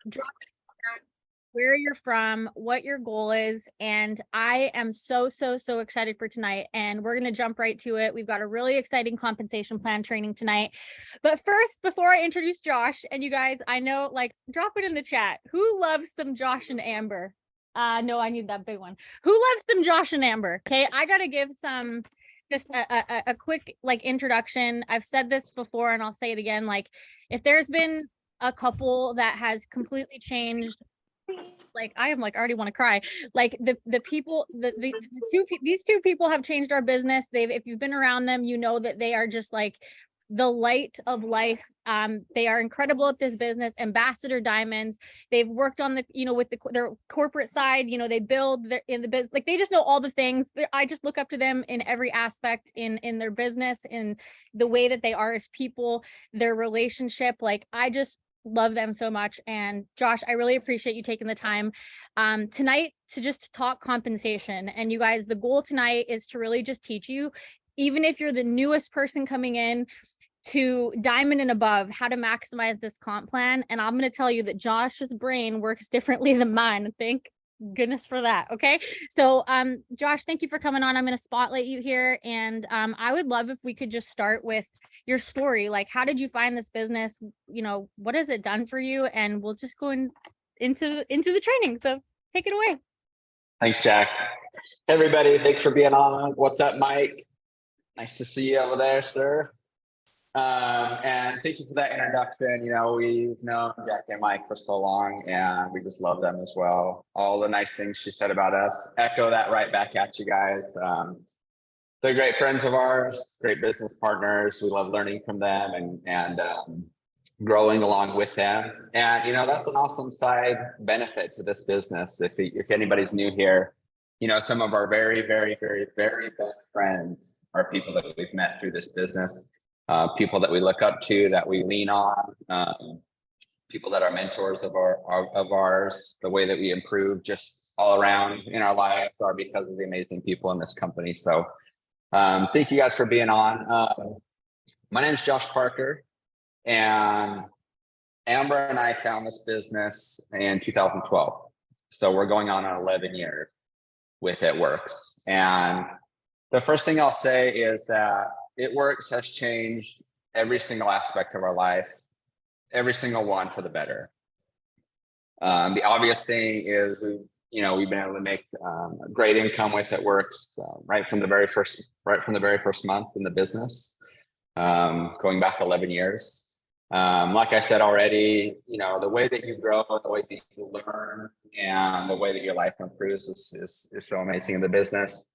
drop it in the chat where you're from, what your goal is. And I am so, so, so excited for tonight. And we're going to jump right to it. We've got a really exciting compensation plan training tonight. But first, before I introduce Josh, and you guys, I know, like, drop it in the chat. Who loves some Josh and Amber? No, I need that big one. Who loves some Josh and Amber? Okay, I got to give some just a quick like introduction. I've said this before and I'll say it again. Like, if there's been a couple that has completely changed, like I am like already want to cry. Like the people, these two people have changed our business. They've, if you've been around them, you know that they are just like the light of life. They are incredible at this business. Ambassador Diamonds. They've worked on the, you know, with their corporate side. You know, they build their, in the business. Like they just know all the things. I just look up to them in every aspect in their business, in the way that they are as people, their relationship. Like I just love them so much. And Josh, I really appreciate you taking the time tonight to just talk compensation. And you guys, the goal tonight is to really just teach you, even if you're the newest person coming in, to diamond and above, how to maximize this comp plan. And I'm going to tell you that Josh's brain works differently than mine. Thank goodness for that. Okay. So Josh, thank you for coming on. I'm going to spotlight you here. And I would love if we could just start with your story. Like, how did you find this business? You know, what has it done for you? And we'll just go into the training. So take it away. Thanks, Jack. Hey, everybody, thanks for being on. What's up, Mike? Nice to see you over there, sir. And thank you for that introduction. You know, we've known Jack and Mike for so long, and we just love them as well. All the nice things she said about us, echo that right back at you guys. They're great friends of ours, great business partners. We love learning from them and growing along with them. And, you know, that's an awesome side benefit to this business. If anybody's new here, you know, some of our very, very, very, very best friends are people that we've met through this business, people that we look up to, that we lean on, people that are mentors of ours. The way that we improve just all around in our lives are because of the amazing people in this company. So thank you guys for being on. My name is Josh Parker, and Amber and I found this business in 2012. So we're going on 11 years with It Works. And the first thing I'll say is that It Works has changed every single aspect of our life, every single one for the better. The obvious thing is we've been able to make great income with It Works right from the very first month in the business, going back 11 years. Like I said already, you know, the way that you grow, the way that you learn, and the way that your life improves is so amazing in the business.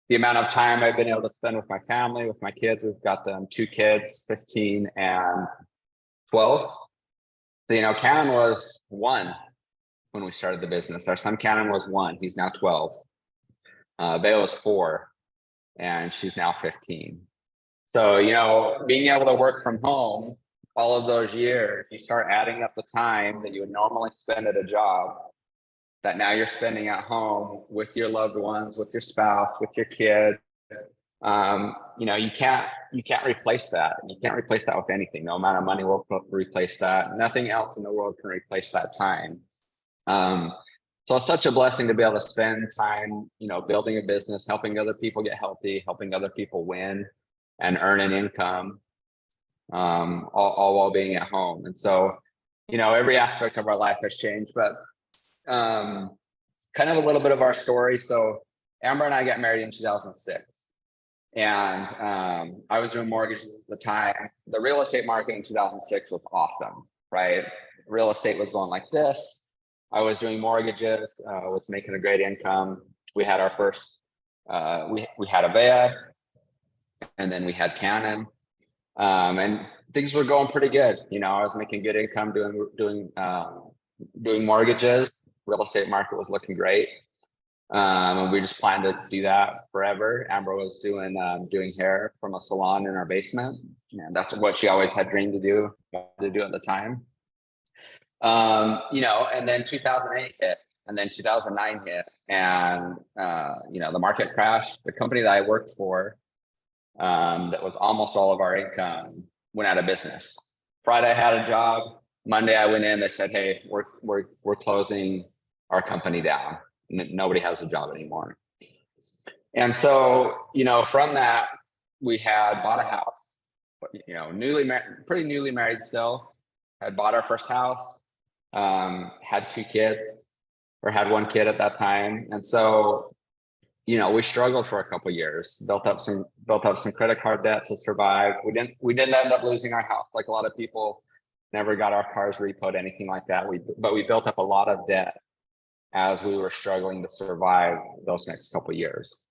The amount of time I've been able to spend with my family, with my kids, we've got them 2 kids, 15 and 12. So, you know, Cannon was 1 when we started the business. Our son Cannon was 1. He's now 12. Bea was 4, and she's now 15. So, you know, being able to work from home all of those years, you start adding up the time that you would normally spend at a job that now you're spending at home with your loved ones, with your spouse, with your kids. You know, you can't replace that. You can't replace that with anything. No amount of money will replace that. Nothing else in the world can replace that time. So it's such a blessing to be able to spend time, you know, building a business, helping other people get healthy, helping other people win and earn an income, all while being at home. And so, you know, every aspect of our life has changed, but kind of a little bit of our story. So Amber and I got married in 2006, and I was doing mortgages at the time. The real estate market in 2006 was awesome, right? Real estate was going like this. I was doing mortgages, was making a great income. We had our first, we had a Bea, and then we had Cannon, and things were going pretty good. You know, I was making good income doing mortgages. Real estate market was looking great. And we just planned to do that forever. Amber was doing hair from a salon in our basement. And that's what she always had dreamed to do at the time. You know, and then 2008 hit, and then 2009 hit, and you know, the market crashed. The company that I worked for, that was almost all of our income, went out of business. Friday I had a job, Monday I went in, they said, hey, we're closing our company down. Nobody has a job anymore. And so, from that, we had bought a house, pretty newly married still, had bought our first house, had 2 kids, or had 1 kid at that time. And so, we struggled for a couple of years, built up some credit card debt to survive. We didn't end up losing our house like a lot of people. Never got our cars repoed, anything like that. But we built up a lot of debt as we were struggling to survive those next couple of years.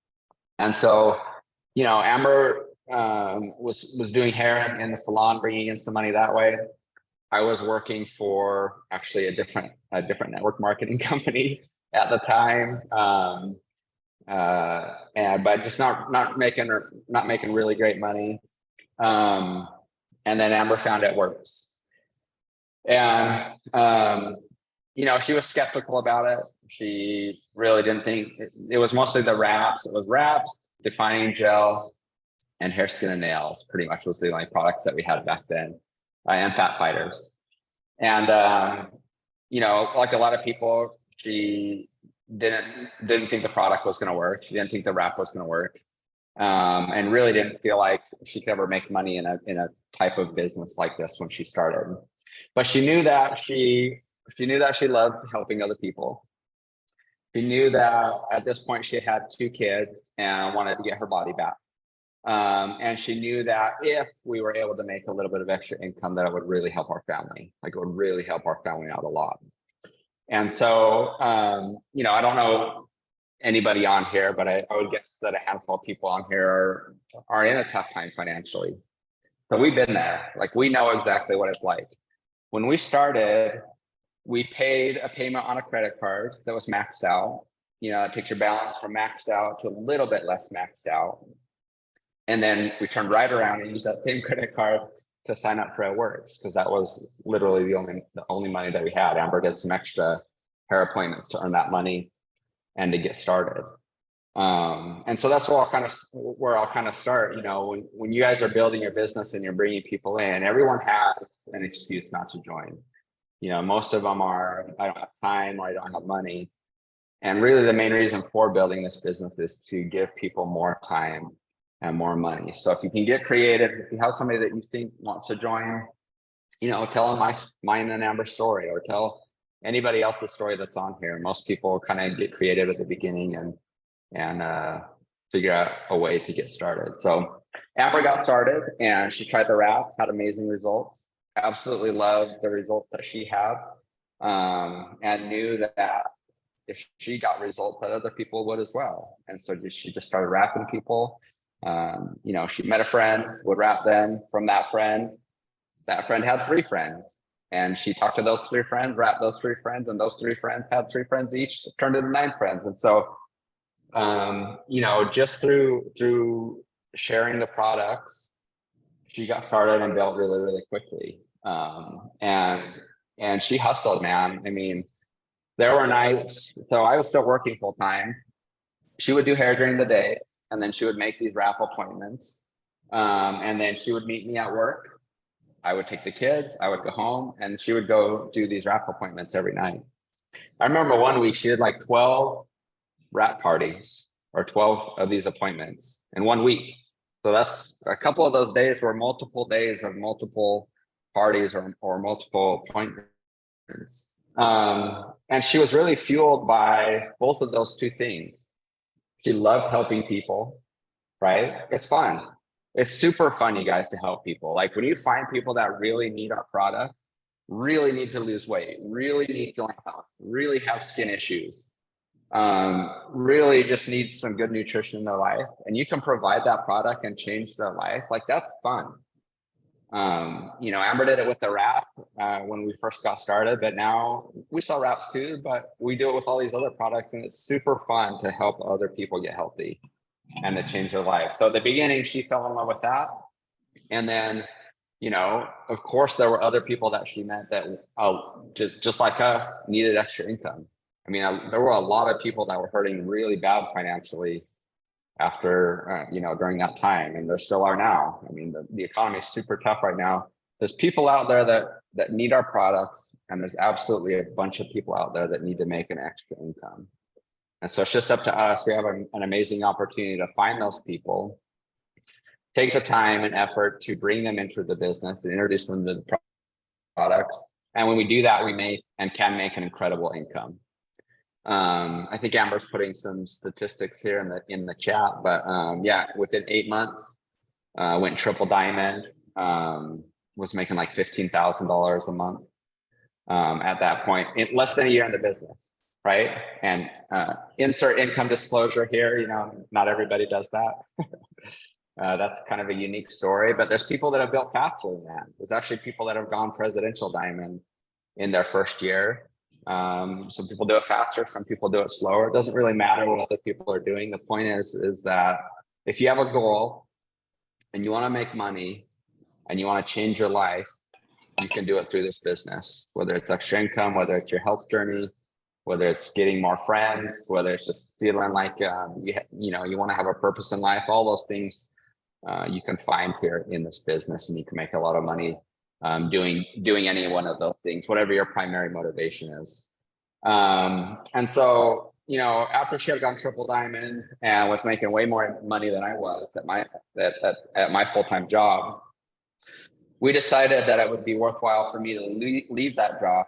And so, Amber was doing hair in the salon, bringing in some money that way. I was working for actually a different network marketing company at the time, but just not making really great money. And then Amber found It Works, and she was skeptical about it. She really didn't think it was mostly the wraps. It was wraps, defining gel, and hair, skin, and nails. Pretty much was the only products that we had back then, and fat fighters. And like a lot of people, she didn't think the product was going to work. She didn't think the wrap was going to work, and really didn't feel like she could ever make money in a type of business like this when she started. But she knew that she loved helping other people. She knew that at this point she had 2 kids and wanted to get her body back. And she knew that if we were able to make a little bit of extra income, that it would really help our family. Like, it would really help our family out a lot. And so, I don't know anybody on here, but I would guess that a handful of people on here are in a tough time financially. So we've been there. Like, we know exactly what it's like. When we started, we paid a payment on a credit card that was maxed out. It takes your balance from maxed out to a little bit less maxed out. And then we turned right around and used that same credit card to sign up for It Works, because that was literally the only money that we had. Amber did some extra hair appointments to earn that money and to get started. And so that's where I'll kind of start. When you guys are building your business and you're bringing people in, everyone has an excuse not to join. Most of them are, I don't have time, or I don't have money. And really the main reason for building this business is to give people more time and more money. So if you can get creative, if you have somebody that you think wants to join, tell them mine and Amber's story, or tell anybody else's story that's on here. Most people kind of get creative at the beginning and figure out a way to get started. So Amber got started and she tried the wrap, had amazing results. Absolutely loved the results that she had, and knew that if she got results, that other people would as well. And so she just started wrapping people. She met a friend, would wrap them. From that friend had 3 friends, and she talked to those 3 friends, wrapped those 3 friends, and those 3 friends had 3 friends each, turned into 9 friends. And so, just through sharing the products, she got started and built really, really quickly. And she hustled, man. I mean, there were nights, so I was still working full time. She would do hair during the day, and then she would make these wrap appointments. And then she would meet me at work. I would take the kids, I would go home, and she would go do these wrap appointments every night. I remember one week she did like 12 wrap parties, or 12 of these appointments in 1 week. So that's a couple of those days were multiple days of multiple parties or multiple appointments. And she was really fueled by both of those 2 things. She loved helping people, right? It's fun. It's super fun, you guys, to help people. Like, when you find people that really need our product, really need to lose weight, really need joint health, really have skin issues, really just need some good nutrition in their life, and you can provide that product and change their life, like, that's fun. Amber did it with the wrap when we first got started, but now we sell wraps too, but we do it with all these other products, and it's super fun to help other people get healthy and to change their life. So at the beginning, she fell in love with that. And then, of course, there were other people that she met that just like us needed extra income. I mean, there were a lot of people that were hurting really bad financially after, during that time, and there still are now. I mean, the economy is super tough right now. There's people out there that need our products, and there's absolutely a bunch of people out there that need to make an extra income. And so it's just up to us. We have an amazing opportunity to find those people, take the time and effort to bring them into the business and introduce them to the products. And when we do that, we make and can make an incredible income. I think Amber's putting some statistics here in the chat, but yeah, within 8 months, went triple diamond, was making like $15,000 a month at that point, in less than a year in the business, right? And insert income disclosure here, you know, not everybody does that. That's kind of a unique story, but there's people that have built faster than that. There's actually people that have gone presidential diamond in their first year. Some people do it faster, some people do it slower. It doesn't really matter what other people are doing. The point is that if you have a goal and you want to make money and you want to change your life, you can do it through this business, whether it's extra income, whether it's your health journey, whether it's getting more friends, whether it's just feeling like, you want to have a purpose in life. All those things you can find here in this business, and you can make a lot of money doing any one of those things, whatever your primary motivation is. And so, you know, after she had gone triple diamond and was making way more money than I was at my full-time job, we decided that it would be worthwhile for me to leave that job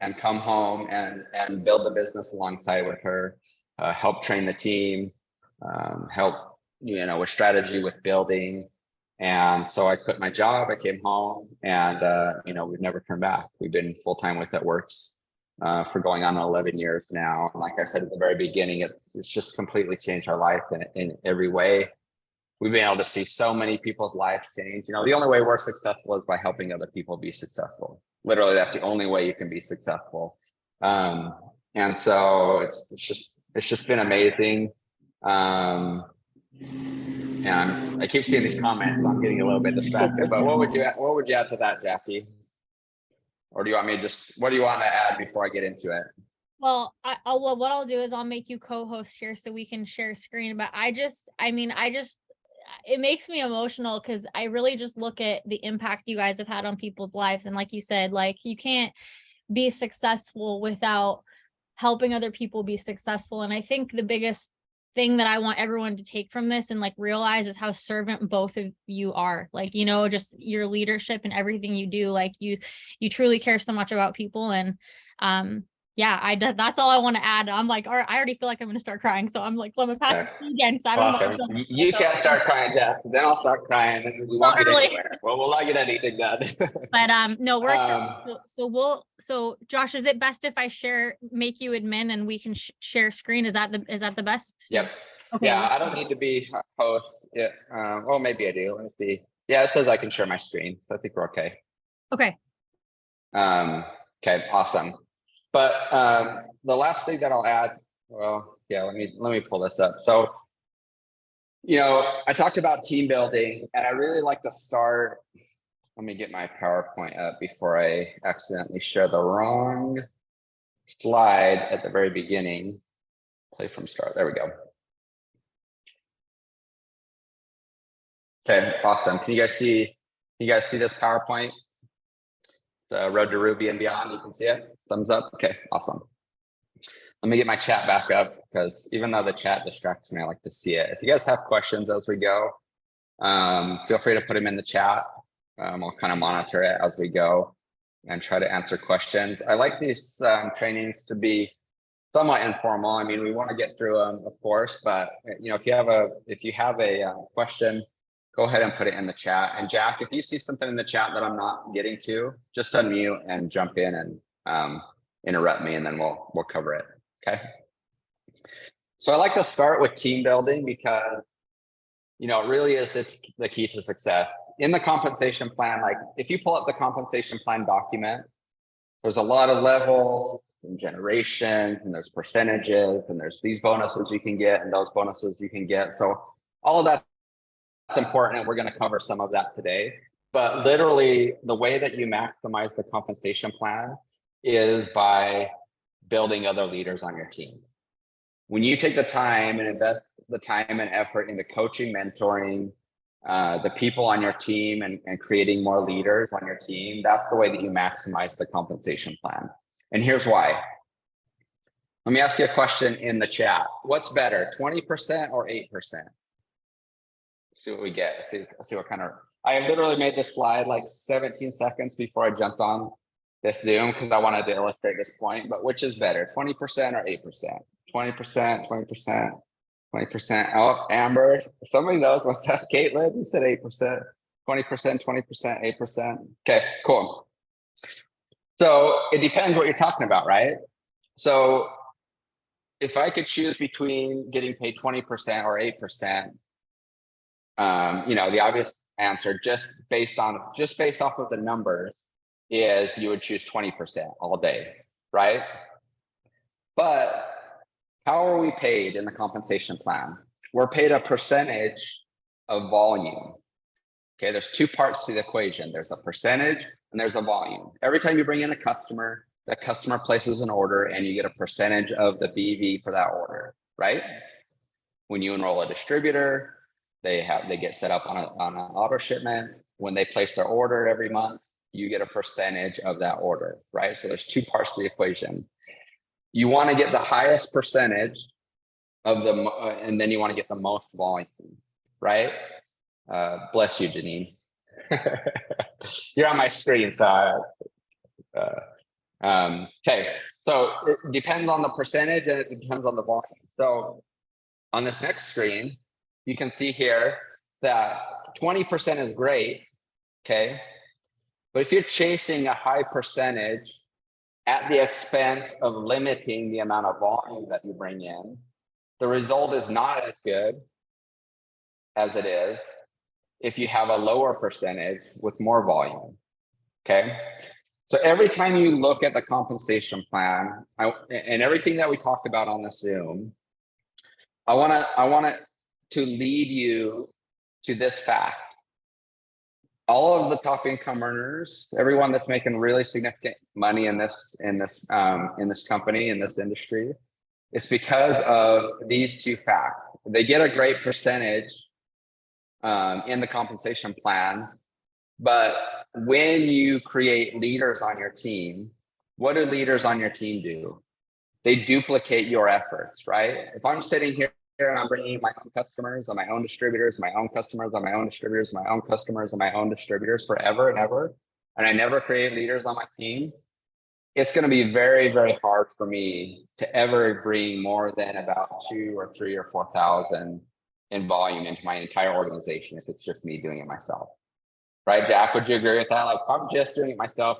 and come home and build the business alongside with her, help train the team, help, with strategy, with building. And so I quit my job, I came home, and, we've never turned back. We've been full-time with It Works for going on 11 years now. And like I said at the very beginning, it's just completely changed our life in every way. We've been able to see so many people's lives change. The only way we're successful is by helping other people be successful. Literally, that's the only way you can be successful. And so it's just been amazing. And I keep seeing these comments, so I'm getting a little bit distracted. But what would you add to that, Jackie? Or do you want me to what do you want to add before I get into it? Well, what I'll do is I'll make you co-host here so we can share screen. But it makes me emotional because I really just look at the impact you guys have had on people's lives. And like you said, like, you can't be successful without helping other people be successful. And I think the biggest thing that I want everyone to take from this and like realize is how servant both of you are. Like, just your leadership and everything you do, like you truly care so much about people. And that's all I want to add. I'm like, all right, I already feel like I'm going to start crying. So I'm like, let me pass it to you again. I don't know. You can't start crying, Jeff. Then I'll start crying and we won't get anywhere. Well, we'll not get anything done. But no, we're excited. So Josh, is it best if I make you admin and we can share screen? Is that the best? Yep. Okay. Yeah, I don't need to be a host. Yeah. Well, maybe I do. Let me see. Yeah, it says I can share my screen. So I think we're okay. Okay. Okay, awesome. But the last thing that I'll add, well, yeah, let me pull this up. So, I talked about team building, and I really like to start. Let me get my PowerPoint up before I accidentally share the wrong slide at the very beginning. Play from start. There we go. Okay, awesome. Can you guys see this PowerPoint? Road to Ruby and Beyond. You can see it. Thumbs up. Okay, awesome. Let me get my chat back up, because even though the chat distracts me, I like to see it. If you guys have questions as we go, feel free to put them in the chat. I'll kind of monitor it as we go and try to answer questions. I like these trainings to be somewhat informal. I mean, we want to get through them, of course, but if you have a question, go ahead and put it in the chat. And Jack, if you see something in the chat that I'm not getting to, just unmute and jump in and interrupt me, and then we'll cover it. Okay. So I like to start with team building because, it really is the key to success. In the compensation plan, like if you pull up the compensation plan document, there's a lot of levels and generations, and there's percentages, and there's these bonuses you can get and those bonuses you can get. So all of that's important, and we're going to cover some of that today. But literally, the way that you maximize the compensation plan is by building other leaders on your team. When you take the time and invest the time and effort into coaching, mentoring, the people on your team and creating more leaders on your team, that's the way that you maximize the compensation plan. And here's why. Let me ask you a question in the chat. What's better, 20% or 8%? See what we get. See what kind of, I literally made this slide like 17 seconds before I jumped on this Zoom because I wanted to illustrate this point, but which is better, 20% or 8%? 20%, 20%, 20%. Oh, Amber, if somebody knows what's that, Caitlin, you said 8%, 20%, 20%, 8%. Okay, cool. So it depends what you're talking about, right? So if I could choose between getting paid 20% or 8%, the obvious answer just based off of the numbers is you would choose 20% all day, right? But how are we paid in the compensation plan? We're paid a percentage of volume. Okay, there's two parts to the equation. There's a percentage and there's a volume. Every time you bring in a customer, that customer places an order and you get a percentage of the BV for that order, right? When you enroll a distributor, they get set up on an auto shipment. When they place their order every month, you get a percentage of that order, right? So there's two parts to the equation. You want to get the highest percentage of and then you want to get the most volume, right? Bless you, Janine. You're on my screen, so okay. So it depends on the percentage and it depends on the volume. So on this next screen, you can see here that 20% is great, okay? But if you're chasing a high percentage at the expense of limiting the amount of volume that you bring in, the result is not as good as it is if you have a lower percentage with more volume, okay? So every time you look at the compensation plan and everything that we talked about on the Zoom, I want to lead you to this fact. All of the top income earners, everyone that's making really significant money in this company, in this industry, it's because of these two facts. They get a great percentage in the compensation plan, but when you create leaders on your team, what do leaders on your team do? They duplicate your efforts, right? If I'm sitting here and I'm bringing my own customers and my own distributors, my own customers and my own distributors, my own customers and my own distributors forever and ever, and I never create leaders on my team, it's going to be very, very hard for me to ever bring more than about 2 or 3 or 4,000 in volume into my entire organization if it's just me doing it myself. Right, Jack, would you agree with that? Like, if I'm just doing it myself,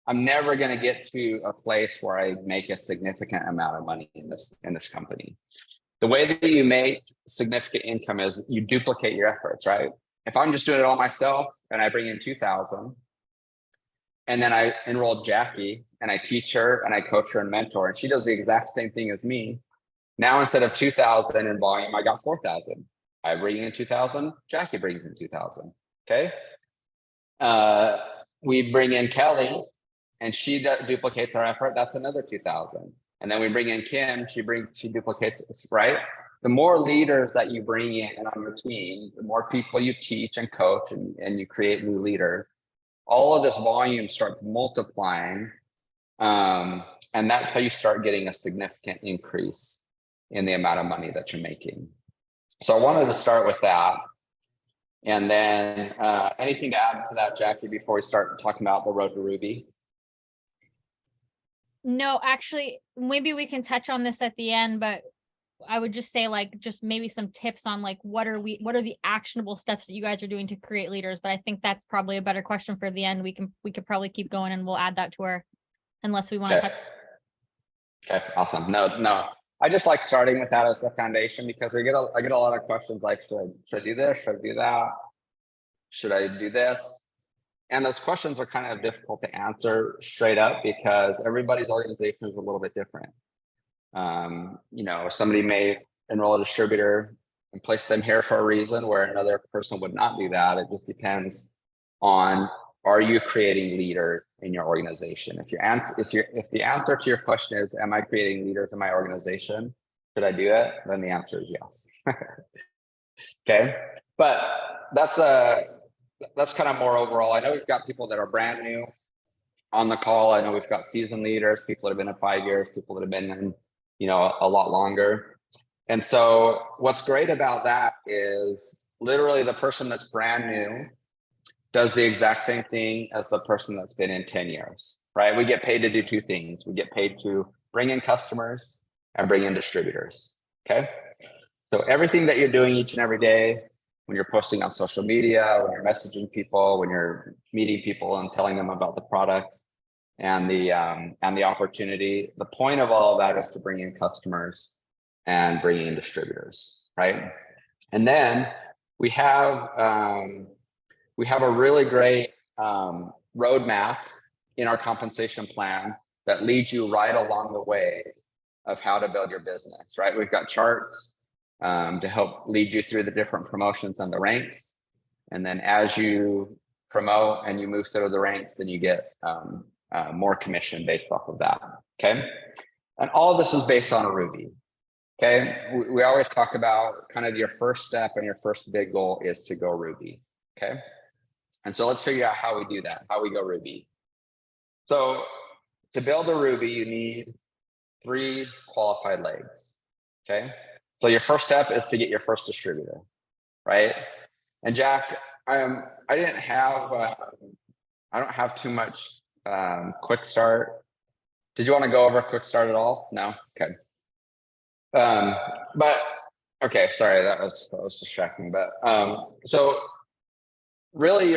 I'm never going to get to a place where I make a significant amount of money in this company. The way that you make significant income is you duplicate your efforts, right? If I'm just doing it all myself and I bring in 2,000, and then I enroll Jackie and I teach her and I coach her and mentor, and she does the exact same thing as me. Now, instead of 2,000 in volume, I got 4,000. I bring in 2,000, Jackie brings in 2,000. Okay. We bring in Kelly and she duplicates our effort. That's another 2,000. And then we bring in Kim, she duplicates, right? The more leaders that you bring in on your team, the more people you teach and coach and you create new leaders, all of this volume starts multiplying. And that's how you start getting a significant increase in the amount of money that you're making. So I wanted to start with that. And then anything to add to that, Jackie, before we start talking about the road to Ruby? No, actually, maybe we can touch on this at the end, but I would just say just maybe some tips on what are the actionable steps that you guys are doing to create leaders. But I think that's probably a better question for the end. We could probably keep going and we'll add that to our, unless we want to touch. Okay, awesome. No. I just like starting with that as the foundation because I get a lot of questions like, should I do this? Should I do that? Should I do this? And those questions are kind of difficult to answer straight up because everybody's organization is a little bit different. Somebody may enroll a distributor and place them here for a reason where another person would not do that. It just depends on, are you creating leaders in your organization? If the answer to your question is, am I creating leaders in my organization? Should I do it? Then the answer is yes. Okay, but that's kind of more overall. I know we've got people that are brand new on the call. I know we've got seasoned leaders, people that have been in 5 years, people that have been in, a lot longer. And so what's great about that is literally the person that's brand new does the exact same thing as the person that's been in 10 years, right? We get paid to do two things. We get paid to bring in customers and bring in distributors, okay? So everything that you're doing each and every day, when you're posting on social media, when you're messaging people, when you're meeting people and telling them about the products and the opportunity, the point of all of that is to bring in customers and bring in distributors, right? And then we have a really great roadmap in our compensation plan that leads you right along the way of how to build your business, right? We've got charts to help lead you through the different promotions and the ranks. And then as you promote and you move through the ranks, then you get more commission based off of that, okay? And all of this is based on a Ruby, okay? We always talk about kind of your first step and your first big goal is to go Ruby, okay? And so let's figure out how we do that, how we go Ruby. So to build a Ruby, you need 3 qualified legs, okay? So your first step is to get your first distributor, right? And Jack, I don't have too much quick start. Did you want to go over quick start at all? No? Okay. But okay, sorry, that was distracting. But so really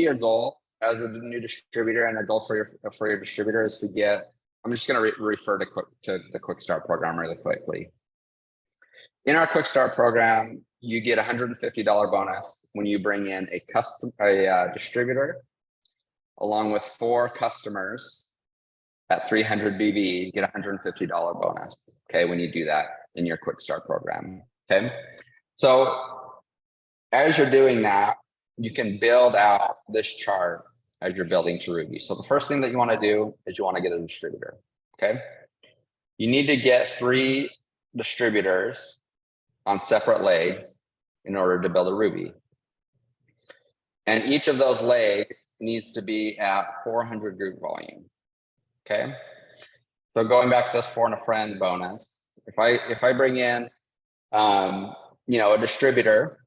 your goal as a new distributor and a goal for your distributor is to get, I'm just going to refer to the quick start program really quickly. In our quick start program, you get $150 bonus when you bring in a distributor along with 4 customers at 300 BB, you get $150 bonus. Okay, when you do that in your quick start program. Okay, so as you're doing that, you can build out this chart as you're building to Ruby. So the first thing that you want to do is you want to get a distributor. Okay, you need to get 3 distributors on separate legs in order to build a Ruby. And each of those legs needs to be at 400 group volume. Okay. So going back to this 4 and a friend bonus, if I bring in, a distributor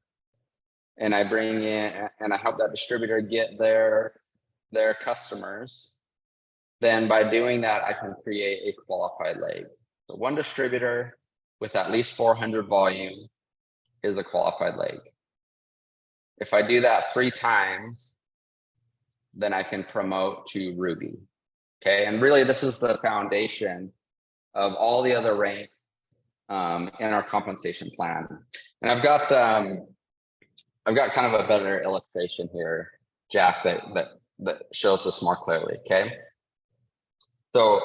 and I bring in and I help that distributor get their customers, then by doing that, I can create a qualified leg. So 1 distributor with at least 400 volume is a qualified leg. If I do that 3 times, then I can promote to Ruby. Okay, and really this is the foundation of all the other ranks in our compensation plan. And I've got kind of a better illustration here, Jack, that shows this more clearly. Okay, so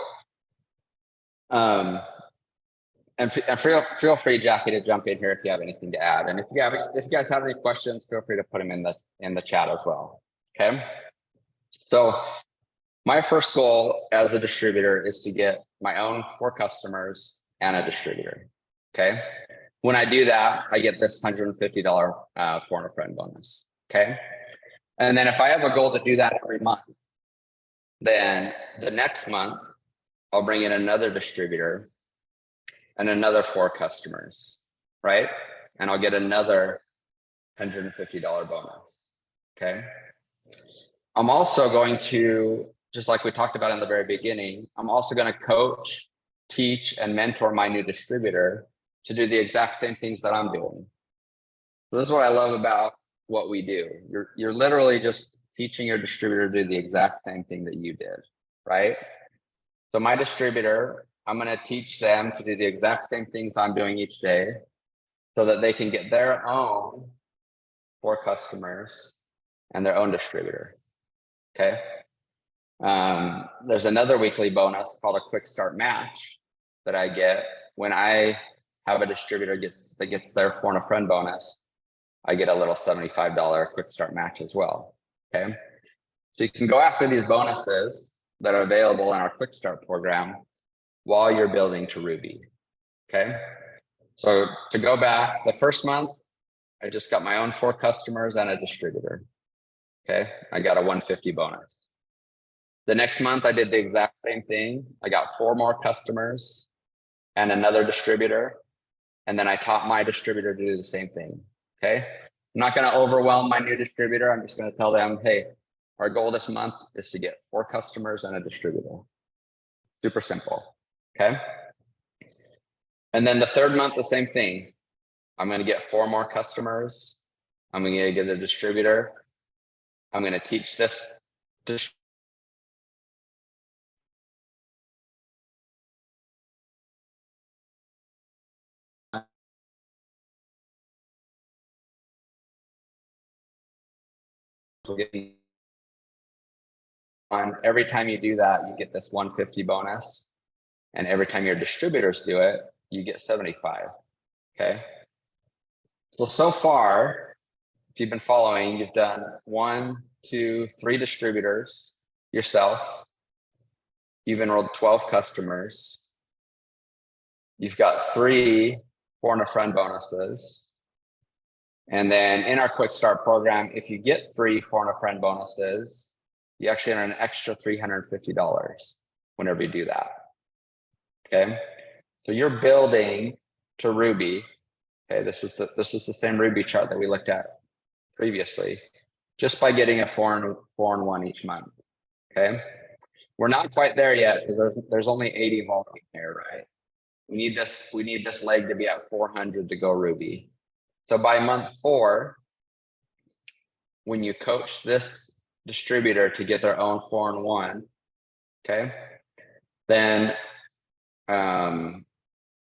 and feel free, Jackie, to jump in here if you have anything to add. And if you guys have any questions, feel free to put them in the chat as well. Okay, so my first goal as a distributor is to get my own 4 customers and a distributor. Okay. When I do that, I get this $150 for a friend bonus. Okay. And then if I have a goal to do that every month, then the next month I'll bring in another distributor and another 4 customers, right? And I'll get another $150 bonus. Okay. I'm also going to, just like we talked about in the very beginning, I'm also going to coach, teach, and mentor my new distributor to do the exact same things that I'm doing. So this is what I love about what we do. You're literally just teaching your distributor to do the exact same thing that you did, right? So my distributor, I'm going to teach them to do the exact same things I'm doing each day so that they can get their own 4 customers and their own distributor. Okay. There's another weekly bonus called a quick start match that I get when I have a distributor that gets their 4 and a friend bonus. I get a little $75 quick start match as well. Okay. So you can go after these bonuses that are available in our quick start program while you're building to Ruby. Okay. So to go back, the first month, I just got my own 4 customers and a distributor. Okay, I got a 150 bonus. The next month I did the exact same thing. I got 4 more customers and another distributor. And then I taught my distributor to do the same thing. Okay, I'm not going to overwhelm my new distributor. I'm just going to tell them, hey, our goal this month is to get 4 customers and a distributor. Super simple. Okay. And then the third month, the same thing. I'm going to get 4 more customers. I'm going to get a distributor. I'm going to teach this. Every time you do that, you get this 150 bonus. And every time your distributors do it, you get 75. Okay. So far, if you've been following, you've done 1, 2, 3 distributors yourself. You've enrolled 12 customers. You've got 3 foreign and friend bonuses. And then in our quick start program, if you get 3 foreign and friend bonuses, you actually earn an extra $350 whenever you do that. Okay. So you're building to Ruby. Okay. This is the same Ruby chart that we looked at previously, just by getting a foreign 1 each month. Okay. We're not quite there yet because there's only 80 volume here, right? We need this leg to be at 400 to go Ruby. So by month 4, when you coach this distributor to get their own 4-in-1, okay, then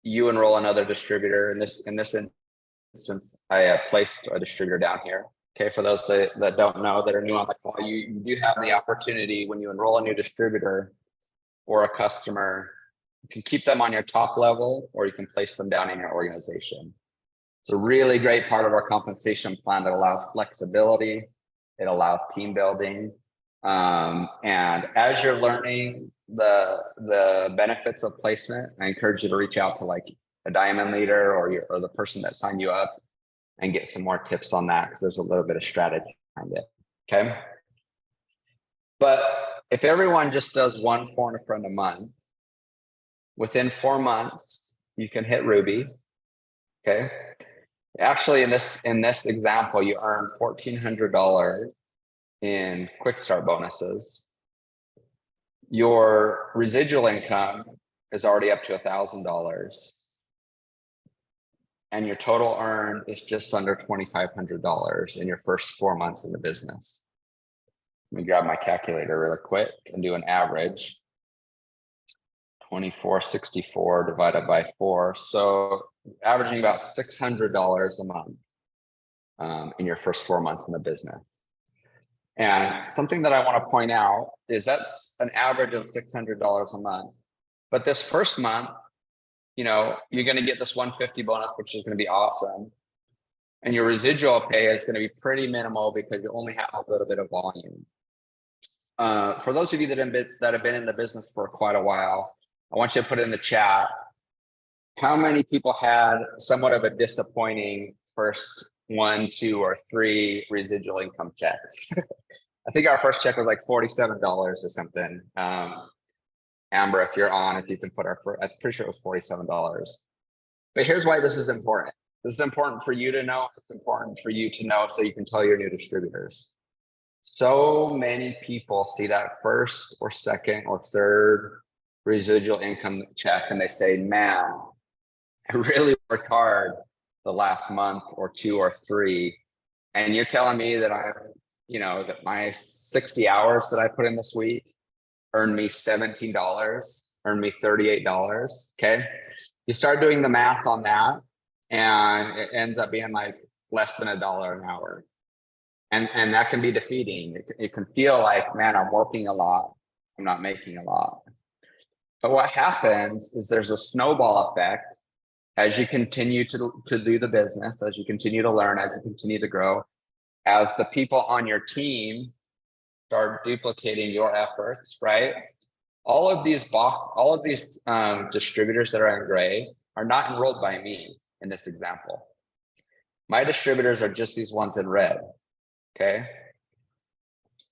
you enroll another distributor. In this instance, I placed a distributor down here. Okay, for those that don't know, that are new on the call, you do have the opportunity when you enroll a new distributor or a customer, you can keep them on your top level or you can place them down in your organization. It's a really great part of our compensation plan that allows flexibility. It allows team building. And as you're learning the benefits of placement, I encourage you to reach out to like a diamond leader or the person that signed you up and get some more tips on that, because there's a little bit of strategy behind it. Okay. But if everyone just does 1 foreign and friend a month, within 4 months, you can hit Ruby. Okay. Actually, in this example, you earn $1,400 in quick start bonuses. Your residual income is already up to $1,000. And your total earn is just under $2,500 in your first 4 months in the business. Let me grab my calculator really quick and do an average. 2464 divided by 4. So averaging about $600 a month in your first 4 months in the business. And something that I want to point out is that's an average of $600 a month. But this first month, you're going to get this 150 bonus, which is going to be awesome. And your residual pay is going to be pretty minimal because you only have a little bit of volume. For those of you that have been in the business for quite a while, I want you to put in the chat, how many people had somewhat of a disappointing first 1, 2, or 3 residual income checks? I think our first check was like $47 or something. Amber, if you're on, if you can put I'm pretty sure it was $47. But here's why this is important. This is important for you to know. It's important for you to know so you can tell your new distributors. So many people see that first or second or third residual income check and they say, man, I really worked hard the last month or 2 or 3. And you're telling me that that my 60 hours that I put in this week earned me $17, earned me $38. Okay. You start doing the math on that and it ends up being like less than $1 an hour. And that can be defeating. It can feel like, man, I'm working a lot. I'm not making a lot. But what happens is there's a snowball effect as you continue to do the business, as you continue to learn, as you continue to grow, as the people on your team start duplicating your efforts, right? All of these distributors that are in gray are not enrolled by me in this example. My distributors are just these ones in red. Okay.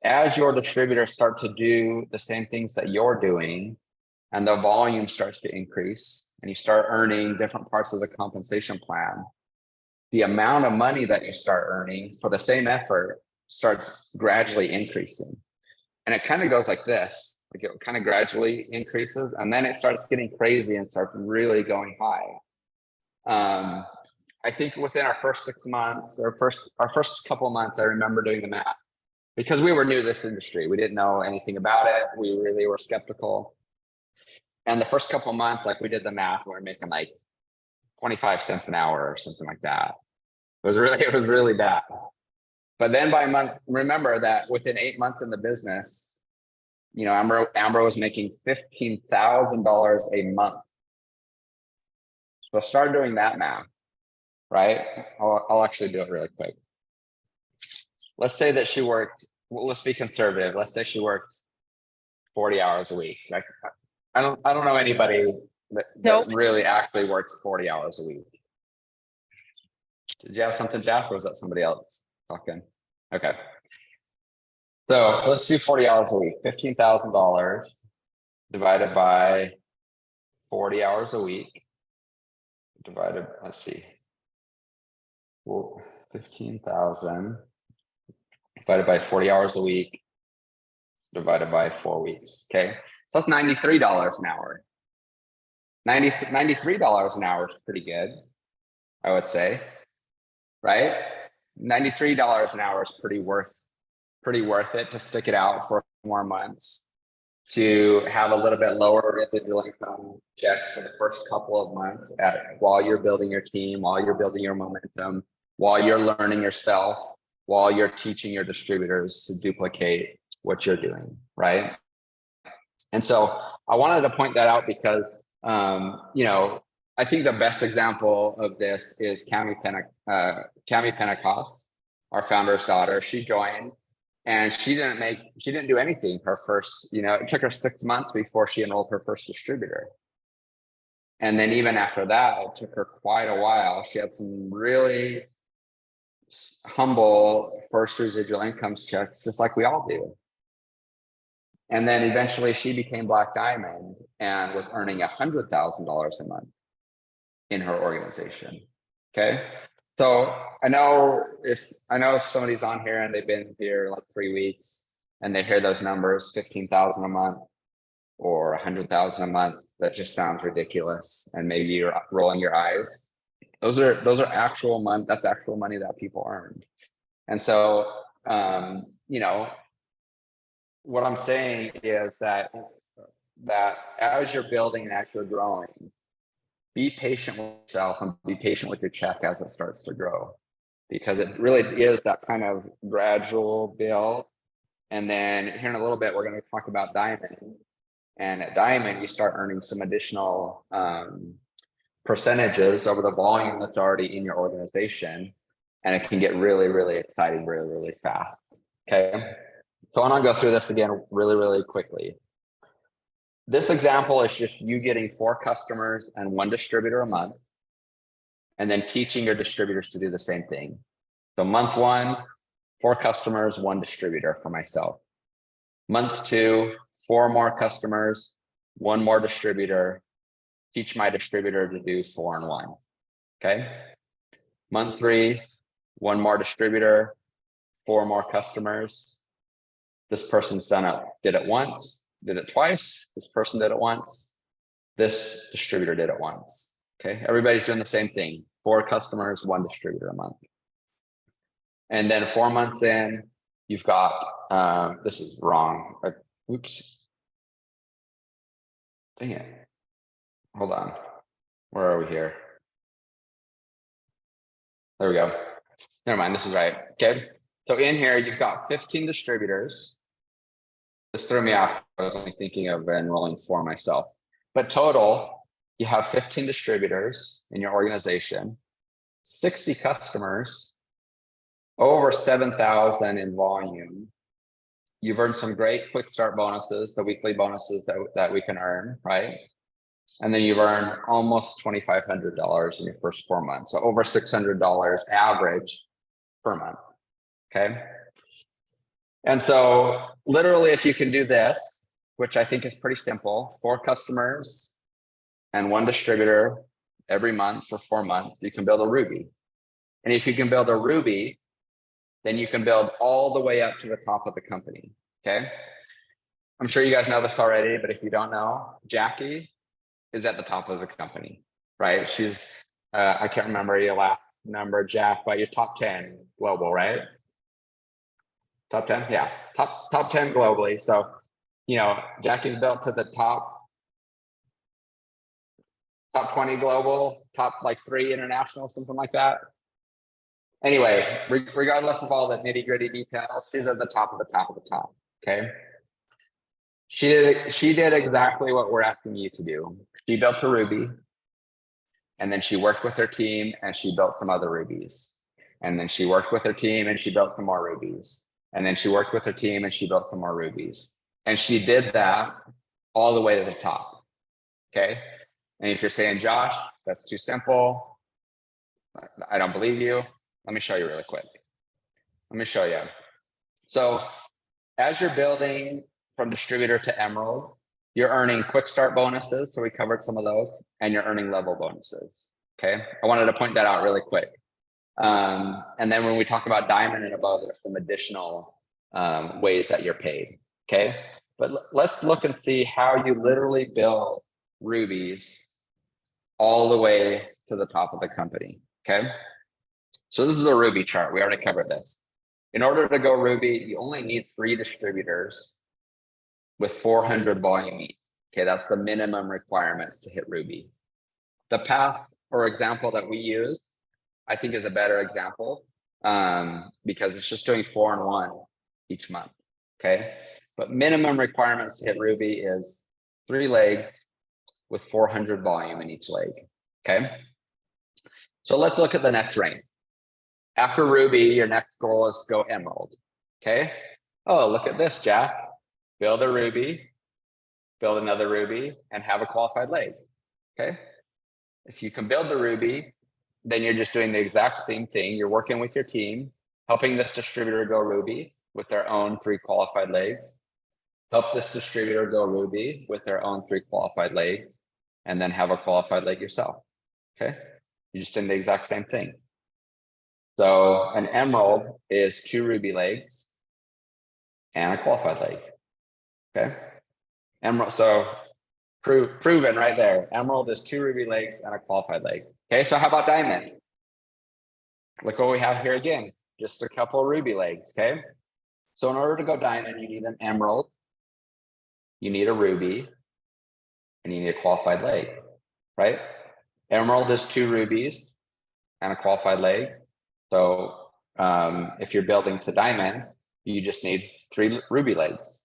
As your distributors start to do the same things that you're doing, and the volume starts to increase, and you start earning different parts of the compensation plan, the amount of money that you start earning for the same effort starts gradually increasing. And it kind of goes like this, like it kind of gradually increases, and then it starts getting crazy and starts really going high. I think within our first 6 months, our first couple of months, I remember doing the math because we were new to this industry. We didn't know anything about it. We really were skeptical. And the first couple of months, like we did the math, we were making like 25 cents an hour or something like that. It was really bad. But then by month, remember that within 8 months in the business, you know, Amber was making $15,000 a month. So start doing that math, right? I'll actually do it really quick. Let's say that she worked, well, let's be conservative. Let's say she worked 40 hours a week. Like I don't know anybody that Nope. really actually works 40 hours a week. Did you have something, Jeff, or was that somebody else talking? Okay. So let's do 40 hours a week, $15,000 divided by 40 hours a week. Divided, let's see. Well, 15,000 divided by 40 hours a week divided by 4 weeks. Okay. So that's $93 an hour. $93 an hour is pretty good, I would say. Right? $93 an hour is pretty worth it to stick it out for more months, to have a little bit lower residual income checks for the first couple of months while you're building your team, while you're building your momentum, while you're learning yourself, while you're teaching your distributors to duplicate what you're doing, right? And so I wanted to point that out because, you know, I think the best example of this is Cami Pentecost, our founder's daughter. She joined and she didn't do anything her first, you know, it took her 6 months before she enrolled her first distributor. And then even after that, it took her quite a while. She had some really humble first residual income checks, just like we all do. And then eventually she became Black Diamond and was earning $100,000 a month in her organization. Okay. So I know if somebody's on here and they've been here like 3 weeks and they hear those numbers, 15,000 a month or 100,000 a month, that just sounds ridiculous. And maybe you're rolling your eyes. Those are actual money. That's actual money that people earned. And so, you know, what I'm saying is that as you're building and actually growing, be patient with yourself and be patient with your check as it starts to grow, because it really is that kind of gradual build. And then here in a little bit, we're going to talk about Diamond. And at Diamond, you start earning some additional percentages over the volume that's already in your organization. And it can get really, really exciting, really, really fast. Okay. So I want to go through this again really, really quickly. This example is just you getting 4 customers and 1 distributor a month, and then teaching your distributors to do the same thing. So month 1, 4 customers, 1 distributor for myself. Month 2, 4 more customers, 1 more distributor, teach my distributor to do 4 and 1. Okay. Month 3, 1 more distributor, 4 more customers. This person's did it once, did it twice. This person did it once. This distributor did it once. Okay. Everybody's doing the same thing. 4 customers, 1 distributor a month. And then 4 months in, you've got, this is wrong. Oops. Dang it. Hold on. Where are we here? There we go. Never mind. This is right. Okay. So in here, you've got 15 distributors. This threw me off. I was only thinking of enrolling 4 myself. But total, you have 15 distributors in your organization, 60 customers, over 7,000 in volume. You've earned some great quick start bonuses, the weekly bonuses that we can earn, right? And then you've earned almost $2,500 in your first 4 months. So over $600 average per month. Okay. And so literally, if you can do this, which I think is pretty simple, 4 customers and 1 distributor every month for 4 months, you can build a Ruby. And if you can build a Ruby, then you can build all the way up to the top of the company. Okay. I'm sure you guys know this already, but if you don't know, Jackie is at the top of the company, right? She's, I can't remember your last number, Jack, but you're top 10 global, right? Top 10, yeah, top 10 globally. So, you know, Jackie's built to the top 20 global, top like 3 international, something like that. Anyway, regardless of all the nitty gritty details, she's at the top of the top of the top. Okay. She did exactly what we're asking you to do. She built a Ruby, and then she worked with her team and she built some other Rubies. And then she worked with her team and she built some more Rubies. And then she worked with her team and she built some more Rubies. And she did that all the way to the top. Okay. And if you're saying, Josh, that's too simple, I don't believe you. Let me show you really quick. Let me show you. So as you're building from distributor to Emerald, you're earning quick start bonuses. So we covered some of those, and you're earning level bonuses. Okay. I wanted to point that out really quick. And then when we talk about diamond and above, there's some additional ways that you're paid. Okay. But let's look and see how you literally build Rubies all the way to the top of the company. Okay. So this is a Ruby chart. We already covered this. In order to go Ruby, you only need 3 distributors with 400 volume each. Okay, that's the minimum requirements to hit Ruby. The path or example that we use, I think, is a better example because it's just doing 4 and 1 each month. Okay, but minimum requirements to hit Ruby is 3 legs with 400 volume in each leg. Okay, so let's look at the next rank. After Ruby, your next goal is to go Emerald. Okay. Oh, look at this, Jack. Build a Ruby, build another Ruby, and have a qualified leg. Okay. If you can build the Ruby, then you're just doing the exact same thing. You're working with your team, helping this distributor go Ruby with their own 3 qualified legs. Help this distributor go Ruby with their own 3 qualified legs, and then have a qualified leg yourself. Okay. You're just doing the exact same thing. So an Emerald is 2 Ruby legs and a qualified leg. Okay. Emerald, so proven right there. Emerald is 2 Ruby legs and a qualified leg. Okay, so how about Diamond? Look what we have here again, just a couple of Ruby legs. Okay. So in order to go Diamond, you need an Emerald, you need a Ruby, and you need a qualified leg, right? Emerald is 2 Rubies and a qualified leg. So if you're building to Diamond, you just need 3 Ruby legs,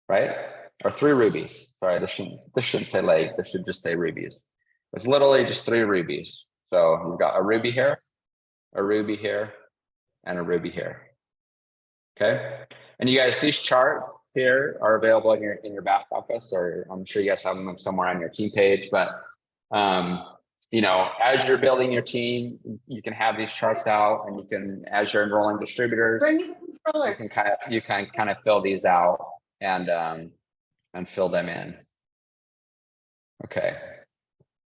right? Or 3 Rubies. Sorry, this shouldn't say leg. This should just say Rubies. It's literally just 3 Rubies. So you've got a Ruby here, a Ruby here, and a Ruby here. Okay. And you guys, these charts here are available in your back office, or I'm sure you guys have them somewhere on your team page. But you know, as you're building your team, you can have these charts out, and you can, as you're enrolling distributors, you can kind of fill these out and fill them in. Okay.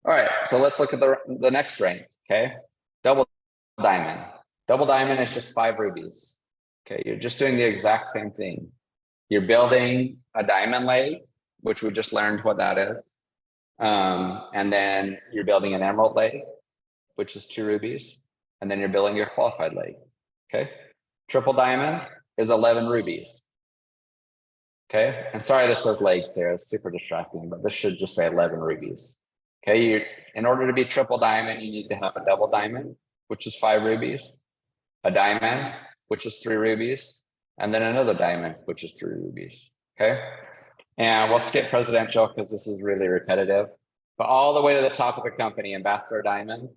All right. So let's look at the next rank. Okay. Double Diamond. Double Diamond is just 5 Rubies. Okay. You're just doing the exact same thing. You're building a diamond leg, which we just learned what that is. And then you're building an Emerald leg, which is 2 Rubies. And then you're building your qualified leg. Okay. Triple Diamond is 11 Rubies. Okay. And sorry, this says legs there. It's super distracting, but this should just say 11 Rubies. Okay. In order to be Triple Diamond, you need to have a Double Diamond, which is 5 Rubies, a Diamond, which is 3 Rubies, and then another Diamond, which is 3 Rubies. Okay. And we'll skip Presidential because this is really repetitive. But all the way to the top of the company, Ambassador Diamond,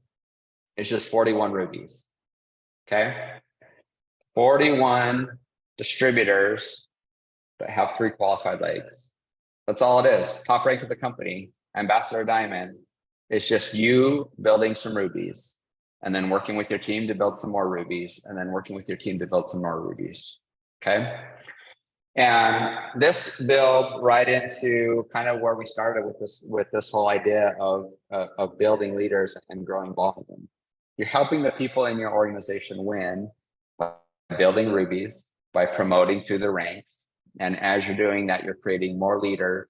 is just 41 Rubies. Okay. 41 distributors that have 3 qualified legs. That's all it is. Top rank of the company, Ambassador Diamond is just you building some rubies and then working with your team to build some more rubies and then working with your team to build some more rubies. Okay. And this builds right into kind of where we started with this whole idea of building leaders and growing volume. You're helping the people in your organization win by building rubies, by promoting through the ranks. And as you're doing that, you're creating more leaders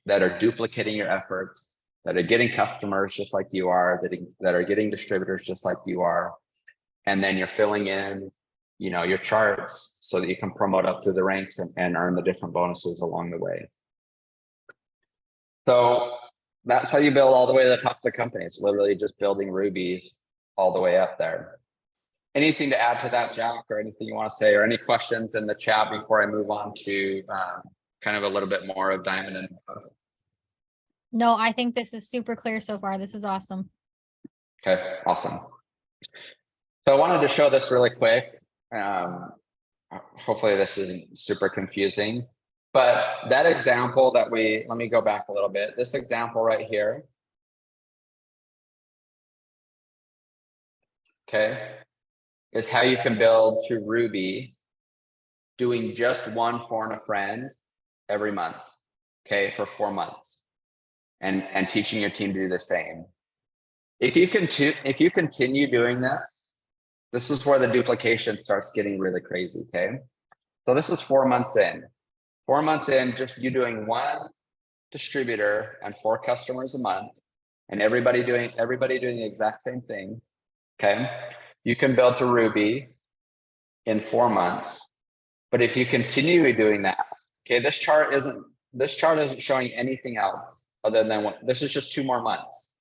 that are duplicating your efforts, that are getting customers just like you are, that are getting distributors just like you are. And then you're filling in, you know, your charts so that you can promote up through the ranks and earn the different bonuses along the way. So that's how you build all the way to the top of the company. It's literally just building rubies all the way up there. Anything to add to that, Jack, or anything you want to say, or any questions in the chat before I move on to kind of a little bit more of Diamond and No, I think this is super clear so far. This is awesome. Okay, awesome. So I wanted to show this really quick. Hopefully this isn't super confusing, but that example that let me go back a little bit. This example right here. Okay, is how you can build to Ruby doing just one for a friend every month. Okay, for 4 months. And teaching your team to do the same. If you continue doing this is where the duplication starts getting really crazy. Okay, so this is 4 months in. 4 months in, just you doing one distributor and 4 customers a month, and everybody doing the exact same thing. Okay, you can build to Ruby in 4 months. But if you continue doing that, okay, this chart isn't showing anything else other than this is just 2 more months.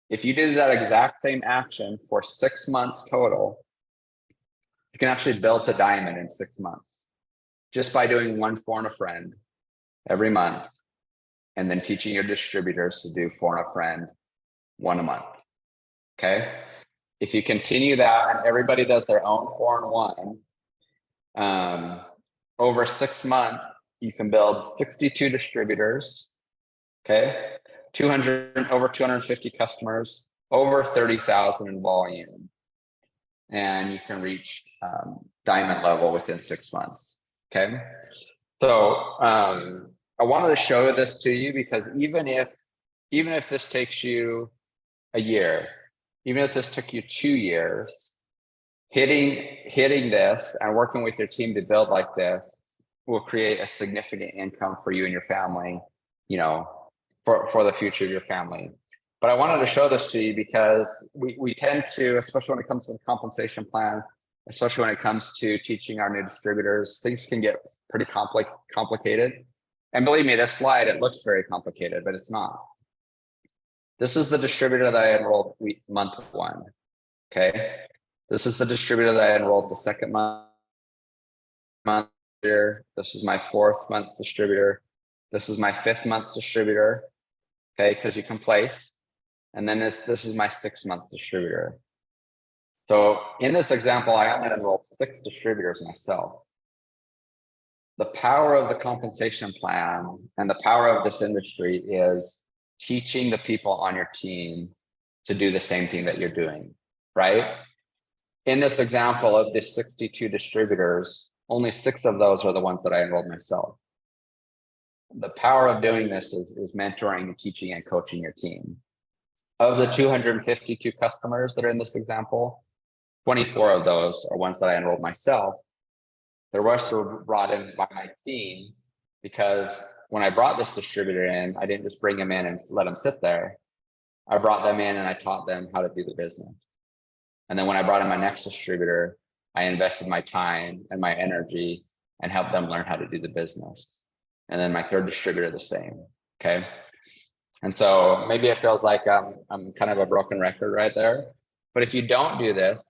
If you did that exact same action for 6 months total, you can actually build to Diamond in 6 months just by doing one for a friend every month and then teaching your distributors to do for a friend 1 a month. Okay, if you continue that and everybody does their own 4 and 1 over 6 months, you can build 62 distributors. Okay, over 250 customers, over 30,000 in volume, and you can reach Diamond level within 6 months. Okay, so I wanted to show this to you because even if this takes you a year, even if this took you 2 years, hitting this and working with your team to build like this will create a significant income for you and your family, you know, for the future of your family. But I wanted to show this to you because we tend to, especially when it comes to the compensation plan, especially when it comes to teaching our new distributors, things can get pretty complicated. And believe me, this slide, it looks very complicated, but it's not. This is the distributor that I enrolled month 1. Okay, this is the distributor that I enrolled the second month here. This is my 4th month distributor. This is my 5th month distributor. Okay, because you can place. And then this is my 6th month distributor. So in this example, I only enrolled 6 distributors myself. The power of the compensation plan and the power of this industry is teaching the people on your team to do the same thing that you're doing, right? In this example of the 62 distributors, only 6 of those are the ones that I enrolled myself. The power of doing this is mentoring and teaching and coaching your team. Of the 252 customers that are in this example, 24 of those are ones that I enrolled myself. The rest were brought in by my team because when I brought this distributor in, I didn't just bring them in and let them sit there. I brought them in and I taught them how to do the business. And then when I brought in my next distributor, I invested my time and my energy and helped them learn how to do the business. And then my 3rd distributor, the same. Okay. And so maybe it feels like I'm kind of a broken record right there. But if you don't do this,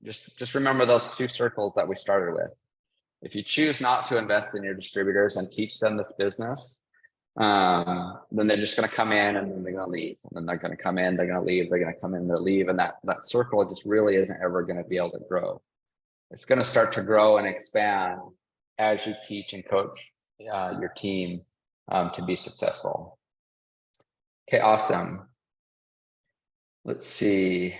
just remember those 2 circles that we started with. If you choose not to invest in your distributors and teach them this business, then they're just going to come in and then they're going to leave. And then they're going to come in, they're going to leave, they're going to come in, they'll leave. And that circle just really isn't ever going to be able to grow. It's going to start to grow and expand as you teach and coach your team to be successful. Okay, awesome. Let's see.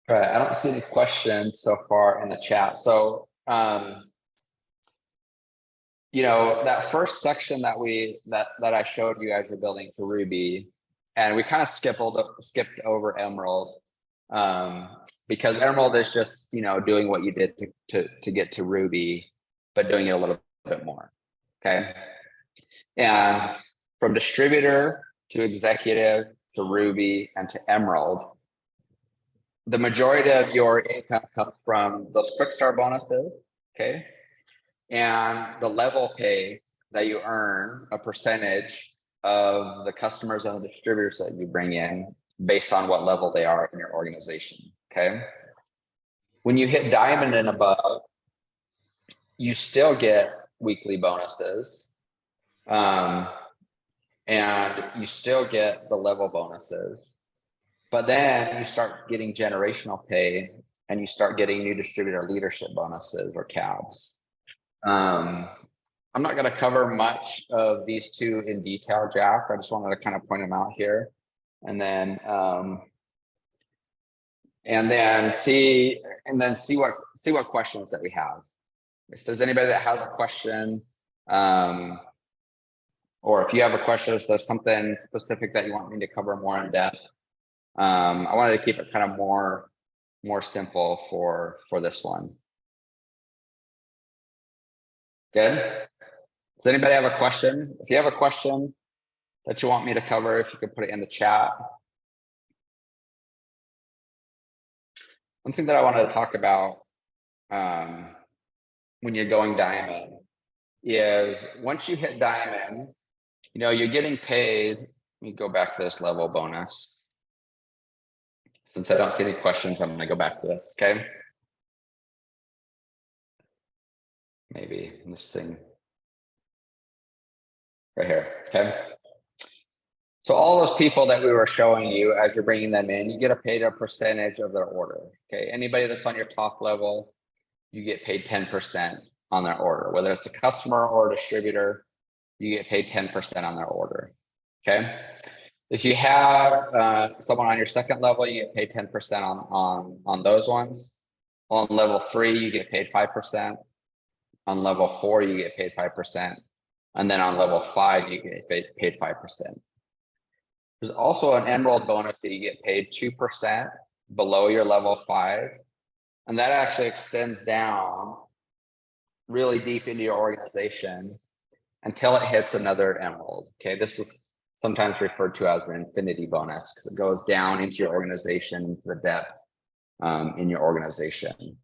All right, I don't see any questions so far in the chat. So, you know, that first section that I showed you as you're building to Ruby, and we kind of skipped over Emerald, because Emerald is just, you know, doing what you did to get to Ruby, but doing it a little bit more. Okay. And from distributor to executive to Ruby and to Emerald, the majority of your income comes from those quick start bonuses. Okay. And the level pay that you earn a percentage of the customers and the distributors that you bring in based on what level they are in your organization. Okay. When you hit diamond and above, you still get weekly bonuses. And you still get the level bonuses. But then you start getting generational pay and you start getting new distributor leadership bonuses or CABs. I'm not going to cover much of these two in detail, Jack. I just wanted to kind of point them out here, and then see what questions that we have. If there's anybody that has a question, or if you have a question, if there's something specific that you want me to cover more in depth, I wanted to keep it kind of more simple for this one. Good. Does anybody have a question? If you have a question that you want me to cover, if you could put it in the chat. One thing that I wanted to talk about when you're going diamond is once you hit diamond, you know, you're getting paid. Let me go back to this level bonus. Since I don't see any questions, I'm going to go back to this. Okay. Maybe this thing right here. Okay. So all those people that we were showing you as you're bringing them in, you get paid a percentage of their order. Okay. Anybody that's on your top level, you get paid 10% on their order. Whether it's a customer or a distributor, you get paid 10% on their order. Okay. If you have someone on your second level, you get paid 10% on those ones. On level 3, you get paid 5%. On level 4, you get paid 5%. And then on level 5, you get paid 5%. There's also an Emerald bonus that you get paid 2% below your level 5. And that actually extends down really deep into your organization until it hits another Emerald. Okay, this is sometimes referred to as an infinity bonus because it goes down into your organization, into the depth in your organization.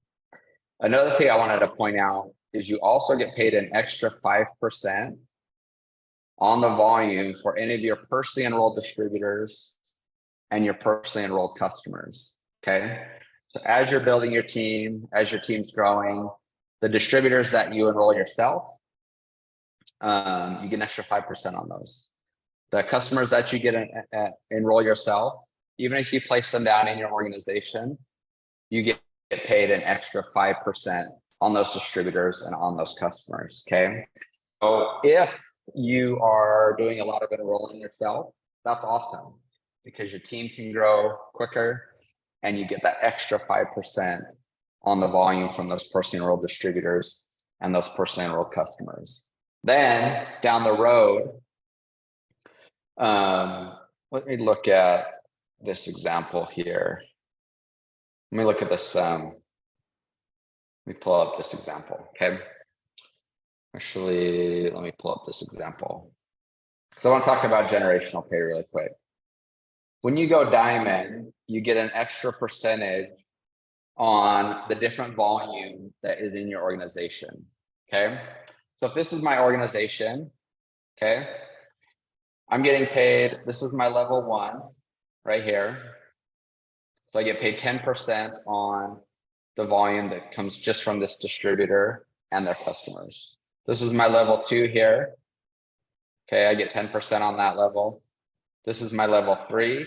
Another thing I wanted to point out is you also get paid an extra 5% on the volume for any of your personally enrolled distributors and your personally enrolled customers. Okay. So as you're building your team, as your team's growing, the distributors that you enroll yourself, you get an extra 5% on those. The customers that you get enroll yourself, even if you place them down in your organization, you get paid an extra 5% on those distributors and on those customers. Okay. So if you are doing a lot of enrolling yourself, that's awesome because your team can grow quicker and you get that extra 5% on the volume from those personally enrolled distributors and those personally enrolled customers. Then down the road, let me look at this example here. Let me look at this. Let me pull up this example. Okay. Actually, let me pull up this example. So I want to talk about generational pay really quick. When you go diamond, you get an extra percentage on the different volume that is in your organization. Okay. So if this is my organization, okay, I'm getting paid, this is my level 1 right here. So I get paid 10% on the volume that comes just from this distributor and their customers. This is my level 2 here. Okay, I get 10% on that level. This is my level 3.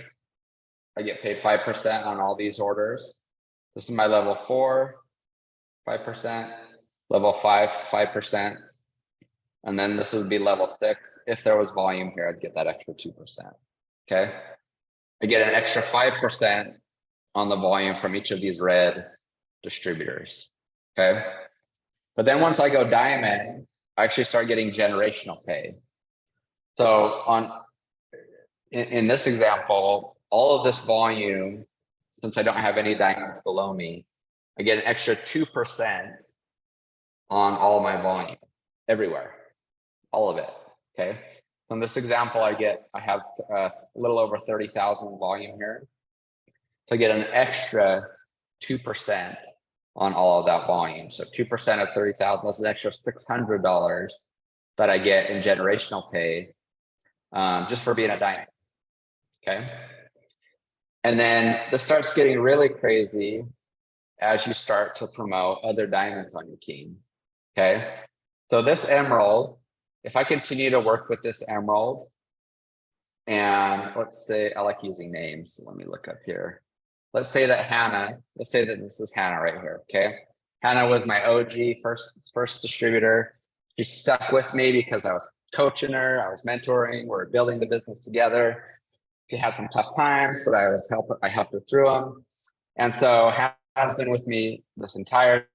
I get paid 5% on all these orders. This is my level 4, 5%, level 5, 5%. And then this would be level 6. If there was volume here, I'd get that extra 2%. Okay. I get an extra 5% on the volume from each of these red distributors. Okay. But then once I go diamond, I actually start getting generational pay. So in this example, all of this volume, since I don't have any diamonds below me, I get an extra 2% on all my volume everywhere, all of it. Okay. So in this example, I have a little over 30,000 volume here. So I get an extra 2% on all of that volume. So 2% of 30,000, that's an extra $600 that I get in generational pay, just for being a diamond. Okay. And then this starts getting really crazy as you start to promote other diamonds on your team. Okay. So this emerald, if I continue to work with this emerald, and let's say, I like using names. Let me look up here. Let's say that Hannah, let's say that this is Hannah right here. Okay. Hannah was my OG first distributor. She stuck with me because I was coaching her, I was mentoring, we're building the business together. She had some tough times, but I helped her through them. And so Hannah's been with me this entire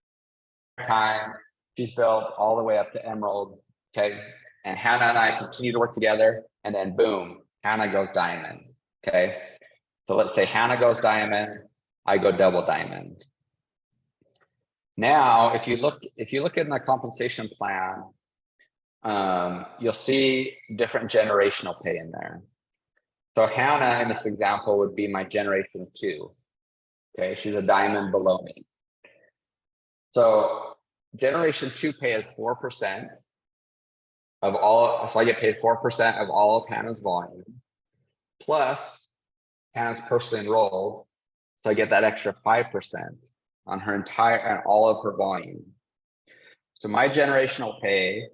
time. She's built all the way up to emerald. Okay. And Hannah and I continue to work together, and then boom, Hannah goes diamond. Okay. So let's say Hannah goes diamond, I go double diamond. Now, if you look in the compensation plan, you'll see different generational pay in there. So Hannah in this example would be my generation 2. Okay, she's a diamond below me. So generation 2 pay is 4% of all, so I get paid 4% of all of Hannah's volume, plus Hannah's personally enrolled, so I get that extra 5% on her and all of her volume. So my generational pay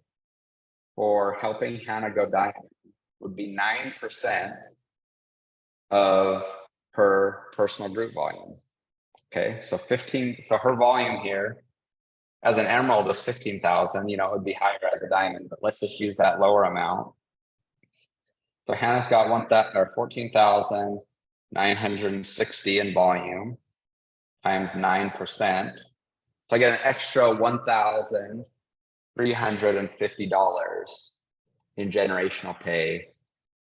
for helping Hannah go diamond would be 9% of her personal group volume. Okay, so her volume here as an emerald is 15,000, it would be higher as a diamond, but let's just use that lower amount. So Hannah's got 14,960 in volume times 9%. So I get an extra $1,350 in generational pay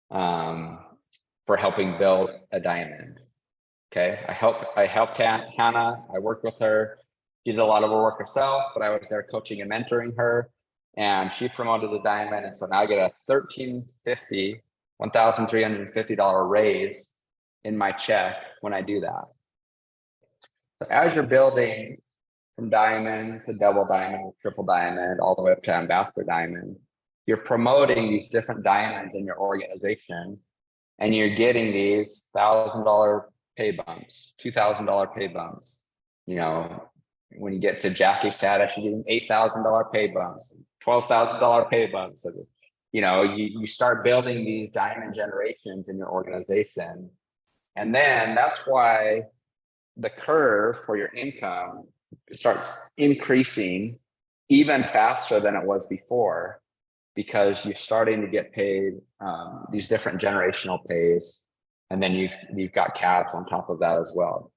for helping build a diamond. Okay, I helped Hannah. I worked with her. She did a lot of her work herself, but I was there coaching and mentoring her, and she promoted the diamond. And so now I get a $1,350 raise in my check when I do that. So as you're building from diamond to double diamond, triple diamond, all the way up to ambassador diamond, you're promoting these different diamonds in your organization, and you're getting these $1,000 pay bumps, $2,000 pay bumps. When you get to Jackie status, you're getting $8,000 pay bumps, $12,000 pay bumps. So, you start building these diamond generations in your organization. And then that's why the curve for your income starts increasing even faster than it was before, because you're starting to get paid these different generational pays, and then you've got caps on top of that as well.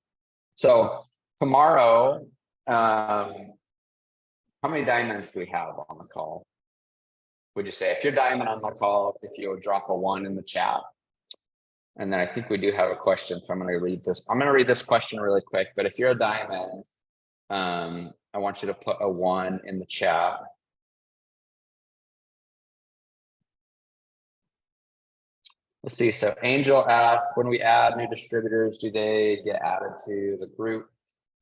So tomorrow, how many diamonds do we have on the call? Would you say, if you're diamond on the call, if you would drop a 1 in the chat? And then I think we do have a question, so I'm going to read this. I'm going to read this question really quick, but if you're a diamond, I want you to put a 1 in the chat. Let's see. So Angel asked, when we add new distributors, do they get added to the group?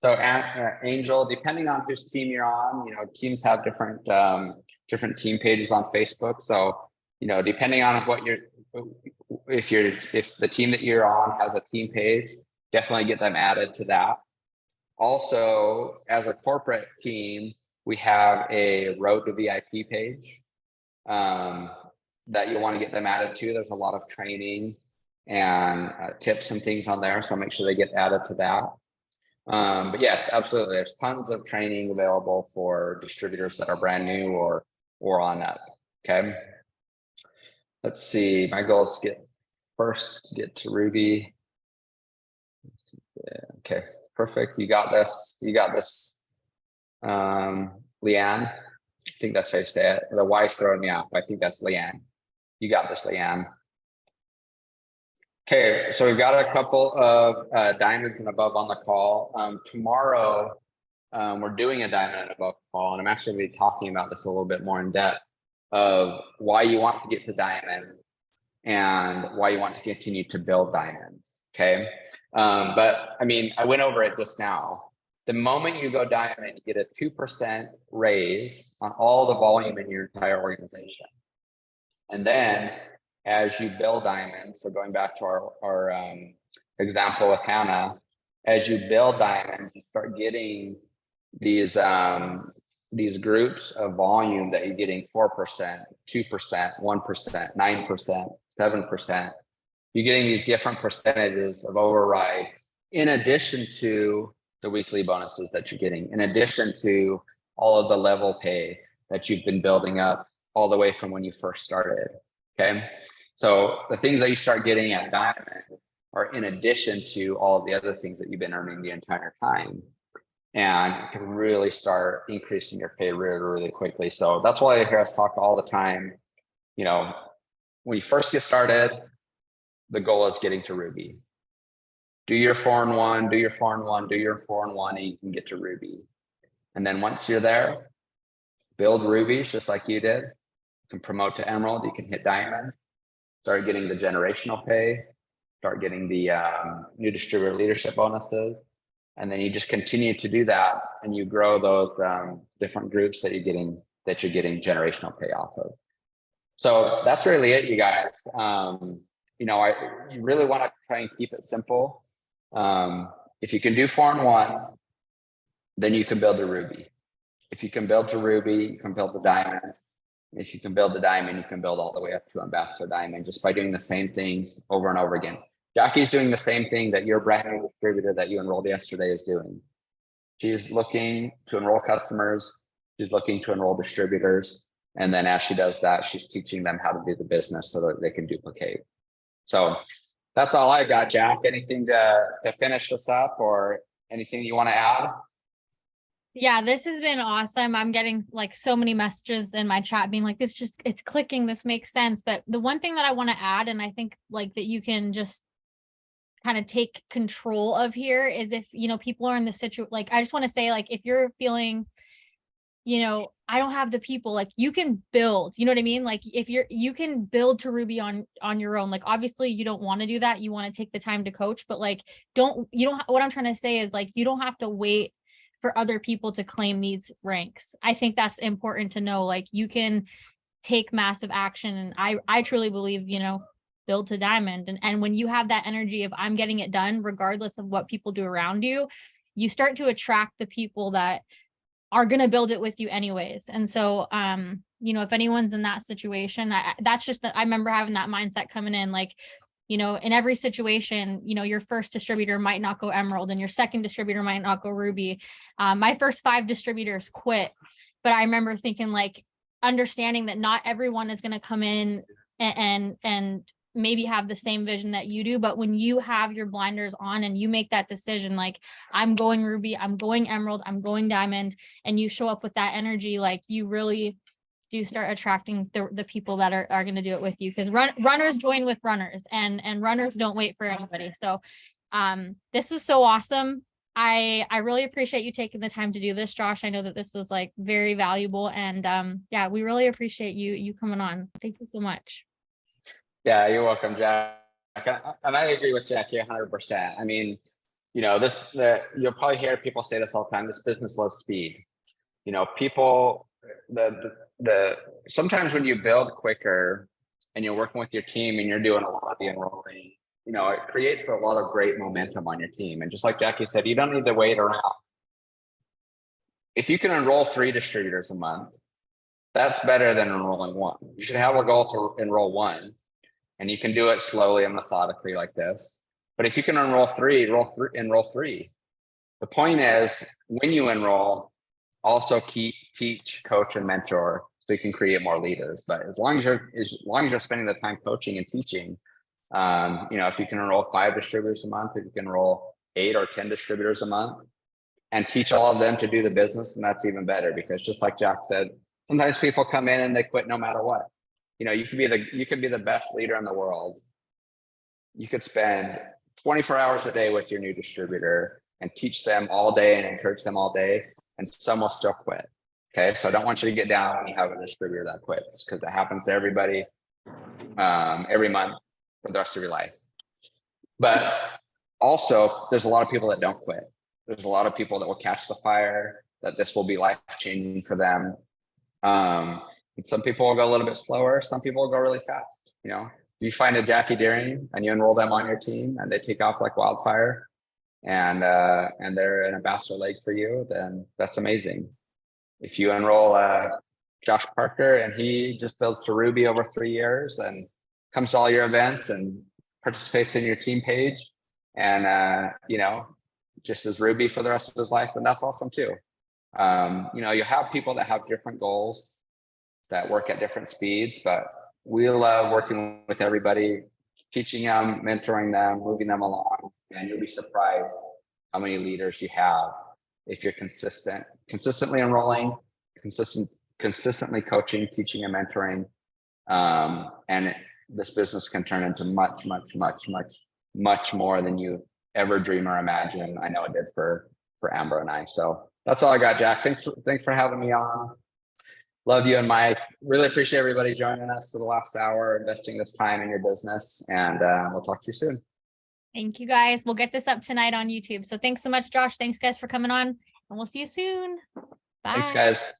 So Angel, depending on whose team you're on, teams have different team pages on Facebook. So, depending on if the team that you're on has a team page, definitely get them added to that. Also, as a corporate team, we have a Road to VIP page that you want to get them added to. There's a lot of training and tips and things on there, so make sure they get added to that. But yes, absolutely. There's tons of training available for distributors that are brand new or on up. Okay. Let's see. My goal is to get to Ruby. Okay, perfect. You got this. You got this. Leanne. I think that's how you say it. The Y's throwing me off. I think that's Leanne. You got this, Leanne. Okay, so we've got a couple of diamonds and above on the call. Tomorrow, we're doing a diamond and above call, and I'm actually going to be talking about this a little bit more in depth of why you want to get to diamond and why you want to continue to build diamonds. Okay, but I mean, I went over it just now. The moment you go diamond, you get a 2% raise on all the volume in your entire organization. And then as you build diamonds, so going back to our example with Hannah, as you build diamonds, you start getting these groups of volume that you're getting 4%, 2%, 1%, 9%, 7%. You're getting these different percentages of override in addition to the weekly bonuses that you're getting, in addition to all of the level pay that you've been building up all the way from when you first started. Okay. So the things that you start getting at diamond are in addition to all of the other things that you've been earning the entire time, and you can really start increasing your pay really, really quickly. So that's why I hear us talk all the time. You know, when you first get started, the goal is getting to Ruby. Do your 4-in-1, do your 4-in-1, do your 4-in-1, and you can get to Ruby. And then once you're there, build rubies just like you did. You can promote to emerald, you can hit diamond, start getting the generational pay, start getting the new distributor leadership bonuses. And then you just continue to do that, and you grow those different groups that you're getting generational pay off of. So that's really it, you guys. You know, you really want to try and keep it simple. If you can do 4-in-1, then you can build a ruby. If you can build to ruby, you can build the diamond. If you can build the diamond, you can build all the way up to ambassador diamond just by doing the same things over and over again. Jackie's doing the same thing that your brand new distributor that you enrolled yesterday is doing. She's looking to enroll customers. She's looking to enroll distributors. And then as she does that, she's teaching them how to do the business so that they can duplicate. So that's all I got, Jack. Anything to finish this up, or anything you want to add? Yeah, this has been awesome. I'm getting like so many messages in my chat being like, it's clicking, this makes sense. But the one thing that I want to add, and I think like that you can just kind of take control of here, is if, you know, people are in the situation, like, I just want to say, like, if you're feeling, you know, I don't have the people, like, you can build, you know what I mean? Like, if you can build to Ruby on your own. Like, obviously you don't want to do that. You want to take the time to coach, but like, what I'm trying to say is, like, you don't have to wait for other people to claim these ranks. I think that's important to know. Like, you can take massive action. And I truly believe, you know, build to diamond. And when you have that energy of I'm getting it done, regardless of what people do around you, you start to attract the people that are going to build it with you anyways. And so, you know, if anyone's in that situation, that's just that I remember having that mindset coming in, like, you know, in every situation, you know, your first distributor might not go emerald and your second distributor might not go ruby. My first 5 distributors quit, but I remember thinking, like, understanding that not everyone is going to come in and maybe have the same vision that you do. But when you have your blinders on and you make that decision, like, I'm going ruby, I'm going emerald, I'm going diamond, and you show up with that energy, like, you really do start attracting the people that are going to do it with you, because runners join with runners, and runners don't wait for anybody. So this is so awesome. I really appreciate you taking the time to do this, Josh. I know that this was like very valuable, and yeah, we really appreciate you coming on. Thank you so much. Yeah, you're welcome, Jack. And I agree with Jackie 100%. I mean, you know, you'll probably hear people say this all the time. This business loves speed. You know, people, sometimes when you build quicker and you're working with your team and you're doing a lot of the enrolling, you know, it creates a lot of great momentum on your team. And just like Jackie said, you don't need to wait around. If you can enroll 3 distributors a month, that's better than enrolling 1. You should have a goal to enroll 1, and you can do it slowly and methodically like this. But if you can enroll 3, enroll 3. The point is, when you enroll, also teach, coach, and mentor so you can create more leaders. But as long as you're spending the time coaching and teaching, if you can enroll 5 distributors a month, if you can enroll 8 or 10 distributors a month and teach all of them to do the business, and that's even better, because just like Jack said, sometimes people come in and they quit no matter what. You could be the best leader in the world. You could spend 24 hours a day with your new distributor and teach them all day and encourage them all day, and some will still quit. Okay, so I don't want you to get down when you have a distributor that quits, because it happens to everybody every month for the rest of your life. But also, there's a lot of people that don't quit. There's a lot of people that will catch the fire, that this will be life-changing for them. And some people will go a little bit slower. Some people will go really fast. You find a Jackie Deering and you enroll them on your team and they take off like wildfire, and they're an ambassador leg for you, then that's amazing. If you enroll Josh Parker and he just builds to Ruby over 3 years and comes to all your events and participates in your team page and just as Ruby for the rest of his life, then that's awesome too. You have people that have different goals that work at different speeds, but we love working with everybody, teaching them, mentoring them, moving them along, and you'll be surprised how many leaders you have if you're consistently enrolling, consistently coaching, teaching, and mentoring. And this business can turn into much, much, much, much, much more than you ever dream or imagine. I know it did for Amber and I. So that's all I got, Jack. Thanks for having me on. Love you and Mike. Really appreciate everybody joining us for the last hour, investing this time in your business, and we'll talk to you soon. Thank you, guys. We'll get this up tonight on YouTube. So thanks so much, Josh. Thanks, guys, for coming on, and we'll see you soon. Bye. Thanks, guys.